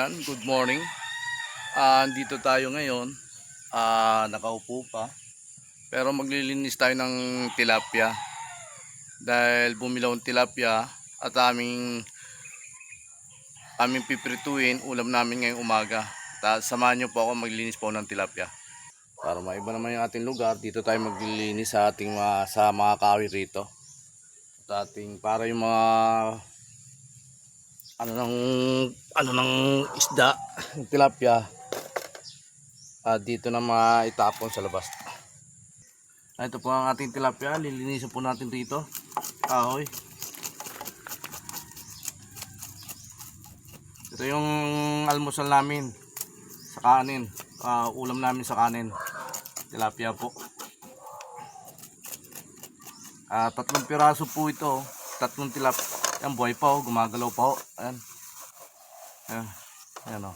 Ayan, good morning. Dito tayo ngayon. Nakaupo pa. Pero maglilinis tayo ng tilapia. Dahil bumilaw ang tilapia at aming piprituin ulam namin ngayong umaga. Samahan nyo po ako, maglilinis po ng tilapia. Para maiba naman yung ating lugar, dito tayo maglilinis sa ating sa mga kahoy rito. At para yung mga ano ng isda, tilapia, dito na maitapon sa labas. Ito po ang ating tilapia, lilinisin po natin dito. Kahoy. Ito yung almusal namin sa kanin, ulam namin sa kanin, tilapia po. 3 piraso po ito, 3 tilapia. Yan, buhay pa, gumagalaw pa. Ayan. Ayan o.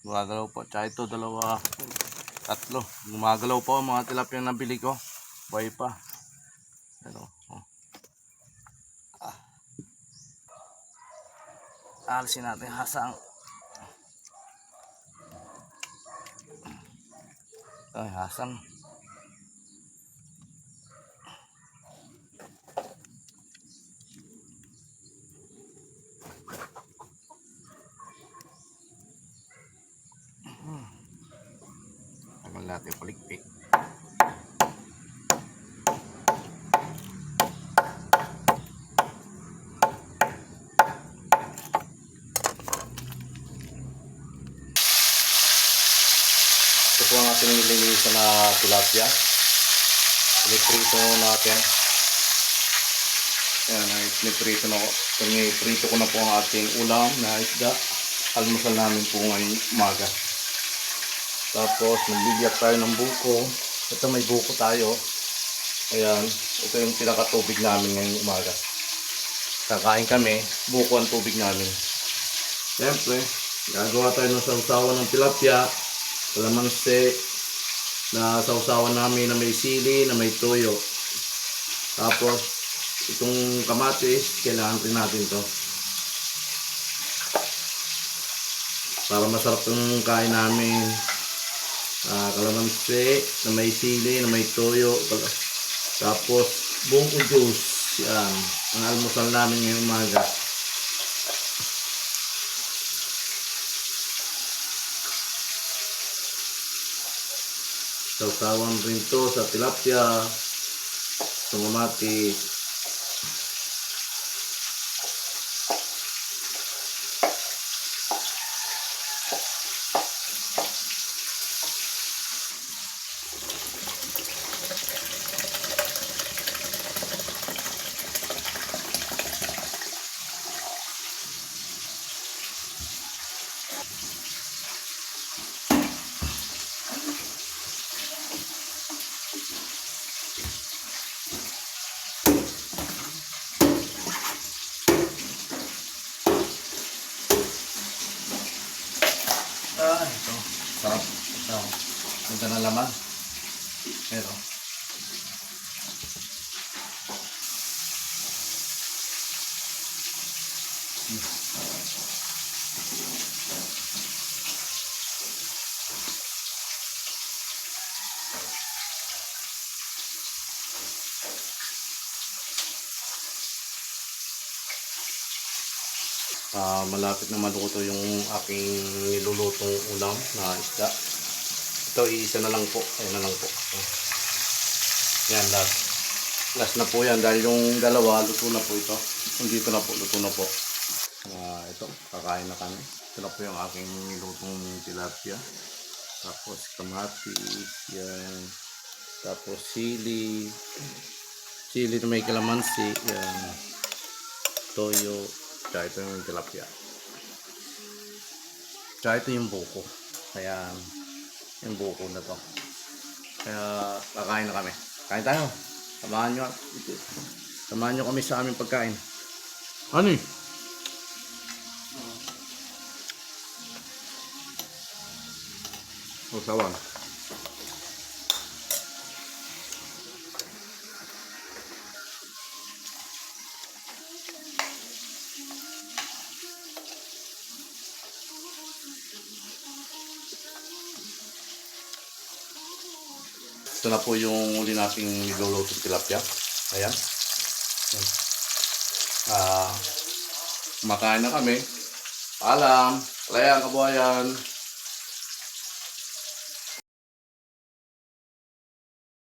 Gumagalaw po. Tsaka ito, 2, 3. Gumagalaw po ang mga tilapia na nabili ko. Buhay pa. Ayan o. Alisin natin hasang. Ay, hasang. Tagal natin palikpik. Ito po ang ating nililinisan na tilapia. Piniprito natin. Ayan, piniprito na ko. Piniprito ko na po ang ating ulam na isda. Almusal namin po ngayong umaga. Tapos magbibiyak tayo ng buko. Ito, may buko tayo. Ayan, ito yung pinakatubig namin ngayong umaga. Kakain kami, buko ang tubig namin. Siyempre, gagawa tayo ng sausawan ng tilapia, kalamansi, na sausawan namin na may sili, na may toyo. Tapos, itong kamatis, kailangan rin natin to para masarap yung kain namin. Kalamansi na may sili, na may toyo. Tapos, buko juice. Yan, ang almusal namin ngayong umaga. Sausawan rin to sa tilapia, sa kamatis. Ito, sarap. Ito, ito na laman. Pero malapit na maluto yung aking nilulutong ulam na isda. Ito, iisa na lang po. Ayan na lang po. Yan, last na po yan. Dahil yung dalawa, luto na po ito. Dito na po, luto na po. Ito, kakain na kami. Ito na po yung aking nilutong tilapia. Tapos kamatis. Yan. Tapos sili. Sili na may kalamansi. Yan. Toyo. Tsaka ito yung tilapia. Tsaka ito yung buko. Kaya yung buko na to. Kaya kakain na kami. Kain tayo. Samahan nyo kami sa aming pagkain. Ano eh? Sawan. Ito na po yung uli nating nilulutong tilapia. Ayan. Makain na kami. Paalam. Ayan, kabuhayan.